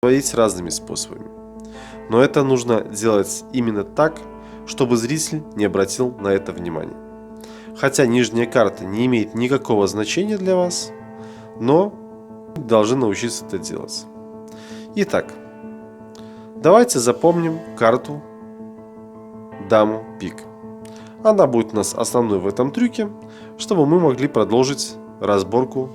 говорить разными способами. Но это нужно делать именно так, чтобы зритель не обратил на это внимания. Хотя нижняя карта не имеет никакого значения для вас, но должны научиться это делать. Итак, давайте запомним карту даму пик. Она будет у нас основной в этом трюке, чтобы мы могли продолжить разборку.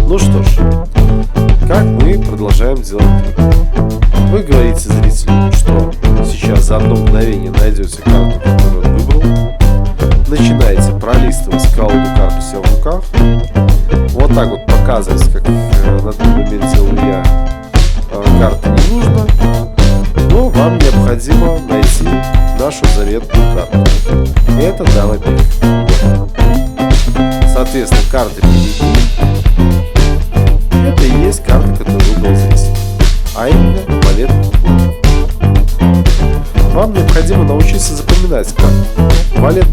Ну что ж, как мы продолжаем делать трюк? Вы говорите зрителю, что сейчас за одно мгновение найдете карту, которую он выбрал. Начинаете пролистывать колоду карт у себя в руках. Вот так вот показывать, как на том моменте делал я, карты не нужно. Но вам необходимо найти нашу заветную карту. Это дама пик. Соответственно, карта впереди. Это и есть карта, которую выбрал зритель, а именно валет. Вам необходимо научиться запоминать карту валет.